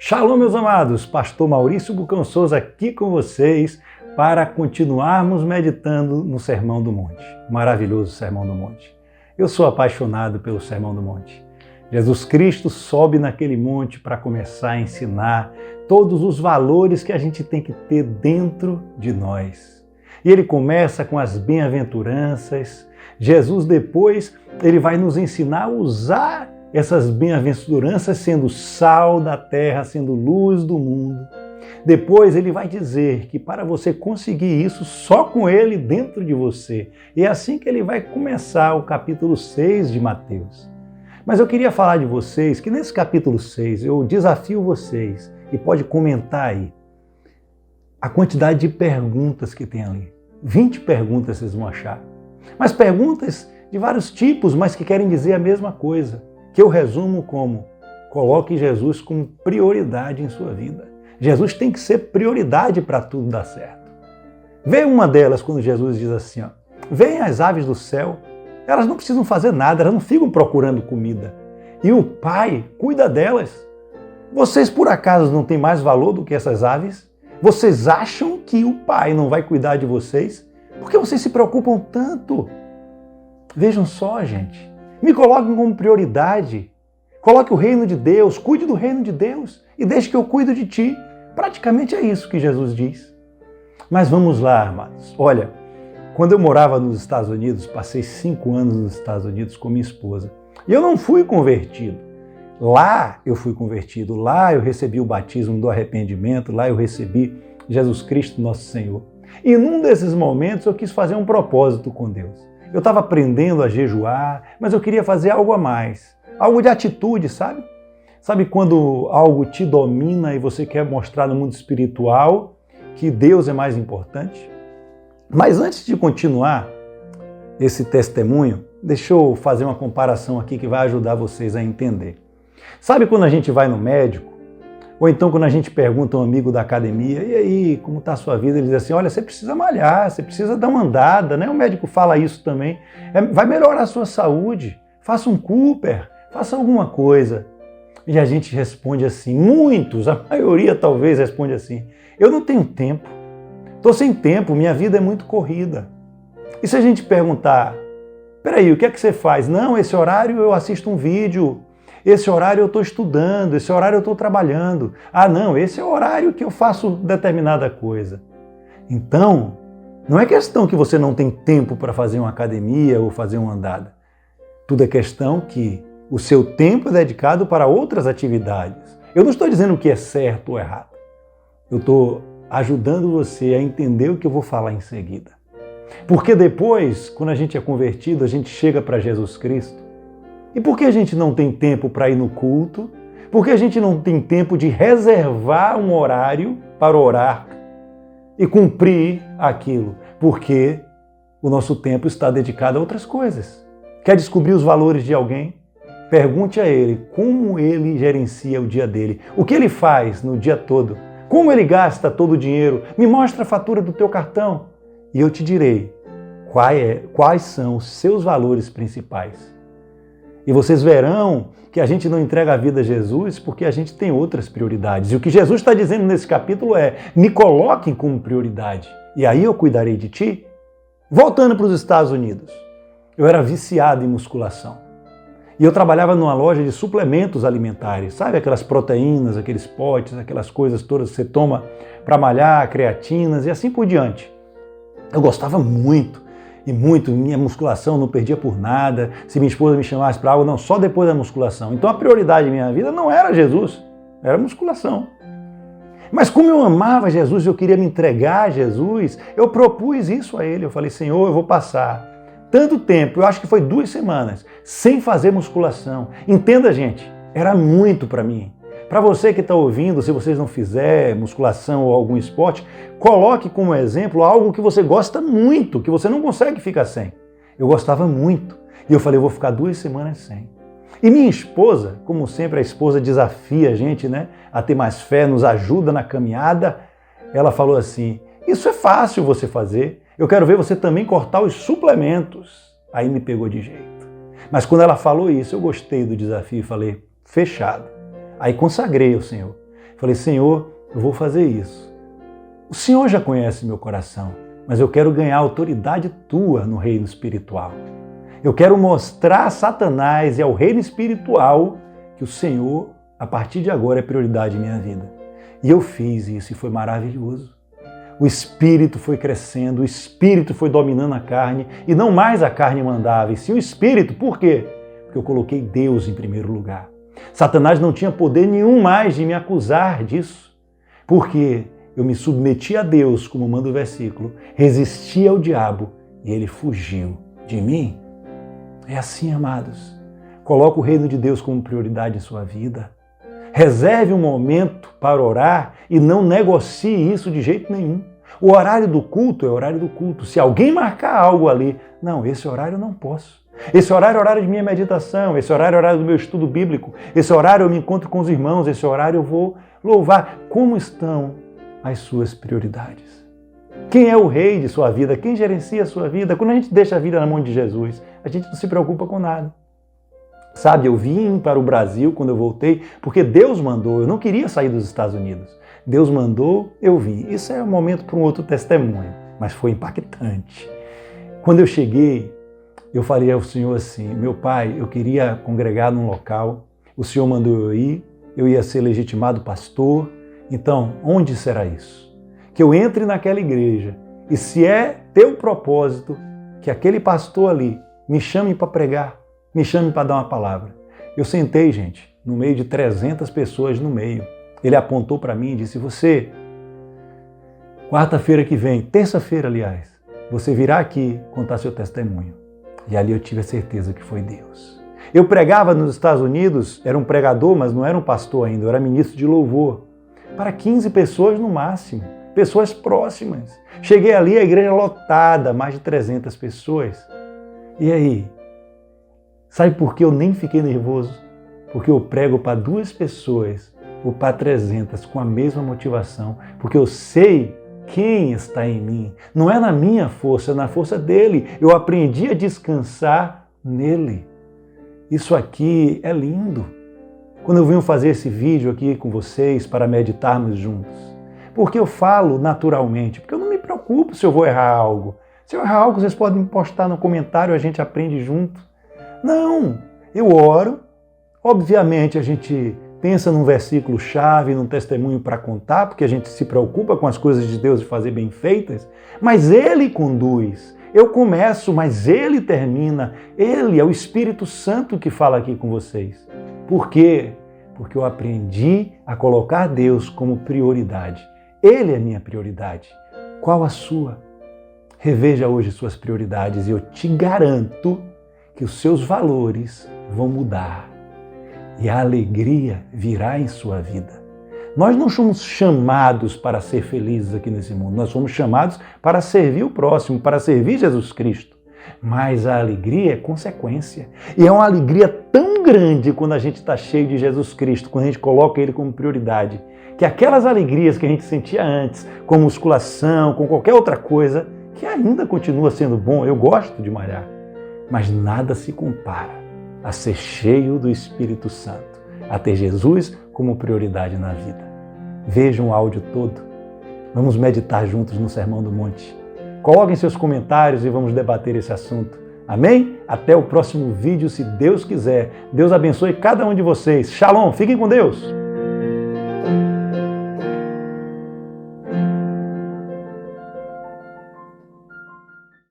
Shalom, meus amados, Pastor Maurício Bucão Souza aqui com vocês para continuarmos meditando no Sermão do Monte. Maravilhoso Sermão do Monte. Eu sou apaixonado pelo Sermão do Monte. Jesus Cristo sobe naquele monte para começar a ensinar todos os valores que a gente tem que ter dentro de nós. E ele começa com as bem-aventuranças. Jesus depois ele vai nos ensinar a usar essas bem-aventuranças sendo sal da terra, sendo luz do mundo. Depois ele vai dizer que para você conseguir isso, só com ele dentro de você. E é assim que ele vai começar o capítulo 6 de Mateus. Mas eu queria falar de vocês que nesse capítulo 6 eu desafio vocês, e pode comentar aí, a quantidade de perguntas que tem ali. 20 perguntas vocês vão achar. Mas perguntas de vários tipos, mas que querem dizer a mesma coisa. Que eu resumo como: coloque Jesus como prioridade em sua vida. Jesus tem que ser prioridade para tudo dar certo. Vê uma delas quando Jesus diz assim, venham as aves do céu, elas não precisam fazer nada, elas não ficam procurando comida. E o Pai cuida delas. Vocês por acaso não têm mais valor do que essas aves? Vocês acham que o Pai não vai cuidar de vocês? Por que vocês se preocupam tanto? Vejam só, gente. Me coloquem como prioridade. Coloque o reino de Deus, cuide do reino de Deus e deixe que eu cuido de ti. Praticamente é isso que Jesus diz. Mas vamos lá, amados. Olha, quando eu morava nos Estados Unidos, passei 5 anos nos Estados Unidos com minha esposa. E eu não fui convertido. Lá eu fui convertido. Lá eu recebi o batismo do arrependimento. Lá eu recebi Jesus Cristo, nosso Senhor. E num desses momentos eu quis fazer um propósito com Deus. Eu estava aprendendo a jejuar, mas eu queria fazer algo a mais. Algo de atitude, sabe? Sabe quando algo te domina e você quer mostrar no mundo espiritual que Deus é mais importante? Mas antes de continuar esse testemunho, deixa eu fazer uma comparação aqui que vai ajudar vocês a entender. Sabe quando a gente vai no médico? Ou então quando a gente pergunta a um amigo da academia, e aí, como está a sua vida? Ele diz assim, olha, você precisa malhar, você precisa dar uma andada, né? O médico fala isso também. Vai melhorar a sua saúde, faça um Cooper, faça alguma coisa. E a gente responde assim, muitos, a maioria talvez responde assim, eu não tenho tempo, estou sem tempo, minha vida é muito corrida. E se a gente perguntar, peraí, o que é que você faz? Não, esse horário eu assisto um vídeo, esse horário eu estou estudando, esse horário eu estou trabalhando. Ah, não, esse é o horário que eu faço determinada coisa. Então, não é questão que você não tem tempo para fazer uma academia ou fazer uma andada. Tudo é questão que o seu tempo é dedicado para outras atividades. Eu não estou dizendo o que é certo ou errado. Eu estou ajudando você a entender o que eu vou falar em seguida. Porque depois, quando a gente é convertido, a gente chega para Jesus Cristo. E por que a gente não tem tempo para ir no culto? Por que a gente não tem tempo de reservar um horário para orar e cumprir aquilo? Porque o nosso tempo está dedicado a outras coisas. Quer descobrir os valores de alguém? Pergunte a ele como ele gerencia o dia dele. O que ele faz no dia todo? Como ele gasta todo o dinheiro? Me mostra a fatura do teu cartão. E eu te direi quais são os seus valores principais. E vocês verão que a gente não entrega a vida a Jesus porque a gente tem outras prioridades. E o que Jesus está dizendo nesse capítulo é, me coloquem como prioridade e aí eu cuidarei de ti. Voltando para os Estados Unidos, eu era viciado em musculação. E eu trabalhava numa loja de suplementos alimentares, sabe aquelas proteínas, aqueles potes, aquelas coisas todas que você toma para malhar, creatinas e assim por diante. Eu gostava muito. E muito, minha musculação não perdia por nada, se minha esposa me chamasse para algo, não, só depois da musculação. Então a prioridade da minha vida não era Jesus, era musculação. Mas como eu amava Jesus, eu queria me entregar a Jesus, eu propus isso a ele, eu falei, Senhor, eu vou passar tanto tempo, eu acho que foi 2 semanas, sem fazer musculação. Entenda, gente, era muito para mim. Para você que está ouvindo, se vocês não fizer musculação ou algum esporte, coloque como exemplo algo que você gosta muito, que você não consegue ficar sem. Eu gostava muito. E eu falei, eu vou ficar 2 semanas sem. E minha esposa, como sempre a esposa desafia a gente, né, a ter mais fé, nos ajuda na caminhada, ela falou assim, isso é fácil você fazer, eu quero ver você também cortar os suplementos. Aí me pegou de jeito. Mas quando ela falou isso, eu gostei do desafio e falei, fechado. Aí consagrei ao Senhor. Falei, Senhor, eu vou fazer isso. O Senhor já conhece meu coração, mas eu quero ganhar autoridade tua no reino espiritual. Eu quero mostrar a Satanás e ao reino espiritual que o Senhor, a partir de agora, é prioridade em minha vida. E eu fiz isso e foi maravilhoso. O Espírito foi crescendo, o Espírito foi dominando a carne, e não mais a carne mandava, e sim o Espírito. Por quê? Porque eu coloquei Deus em primeiro lugar. Satanás não tinha poder nenhum mais de me acusar disso, porque eu me submeti a Deus, como manda o versículo, resisti ao diabo e ele fugiu de mim. É assim, amados. Coloque o reino de Deus como prioridade em sua vida. Reserve um momento para orar e não negocie isso de jeito nenhum. O horário do culto é o horário do culto. Se alguém marcar algo ali, não, esse horário eu não posso. Esse horário é o horário de minha meditação, esse horário é o horário do meu estudo bíblico, esse horário eu me encontro com os irmãos, esse horário eu vou louvar. Como estão as suas prioridades? Quem é o rei de sua vida? Quem gerencia a sua vida? Quando a gente deixa a vida na mão de Jesus, a gente não se preocupa com nada. Sabe, eu vim para o Brasil quando eu voltei, porque Deus mandou, eu não queria sair dos Estados Unidos. Deus mandou, eu vim. Isso é um momento para um outro testemunho, mas foi impactante. Quando eu cheguei, eu falei ao Senhor assim, meu Pai, eu queria congregar num local, o Senhor mandou eu ia ser legitimado pastor, então onde será isso? Que eu entre naquela igreja e se é teu propósito, que aquele pastor ali me chame para pregar, me chame para dar uma palavra. Eu sentei, gente, no meio de 300 pessoas no meio. Ele apontou para mim e disse, você, quarta-feira que vem, terça-feira, aliás, você virá aqui contar seu testemunho. E ali eu tive a certeza que foi Deus. Eu pregava nos Estados Unidos, era um pregador, mas não era um pastor ainda, eu era ministro de louvor. Para 15 pessoas no máximo, pessoas próximas. Cheguei ali, a igreja lotada, mais de 300 pessoas. E aí? Sabe por que eu nem fiquei nervoso? Porque eu prego para 2 pessoas ou para 300 com a mesma motivação. Porque eu sei quem está em mim. Não é na minha força, é na força dele. Eu aprendi a descansar nele. Isso aqui é lindo. Quando eu venho fazer esse vídeo aqui com vocês para meditarmos juntos. Porque eu falo naturalmente, porque eu não me preocupo se eu vou errar algo. Se eu errar algo, vocês podem me postar no comentário, a gente aprende junto. Não, eu oro, obviamente a gente pensa num versículo-chave, num testemunho para contar, porque a gente se preocupa com as coisas de Deus e fazer bem feitas, mas Ele conduz. Eu começo, mas Ele termina. Ele é o Espírito Santo que fala aqui com vocês. Por quê? Porque eu aprendi a colocar Deus como prioridade. Ele é minha prioridade. Qual a sua? Reveja hoje suas prioridades e eu te garanto que os seus valores vão mudar e a alegria virá em sua vida. Nós não somos chamados para ser felizes aqui nesse mundo, nós somos chamados para servir o próximo, para servir Jesus Cristo. Mas a alegria é consequência. E é uma alegria tão grande quando a gente está cheio de Jesus Cristo, quando a gente coloca Ele como prioridade, que aquelas alegrias que a gente sentia antes, com musculação, com qualquer outra coisa, que ainda continua sendo bom, eu gosto de malhar, mas nada se compara a ser cheio do Espírito Santo, a ter Jesus como prioridade na vida. Vejam o áudio todo. Vamos meditar juntos no Sermão do Monte. Coloquem seus comentários e vamos debater esse assunto. Amém? Até o próximo vídeo, se Deus quiser. Deus abençoe cada um de vocês. Shalom, fiquem com Deus!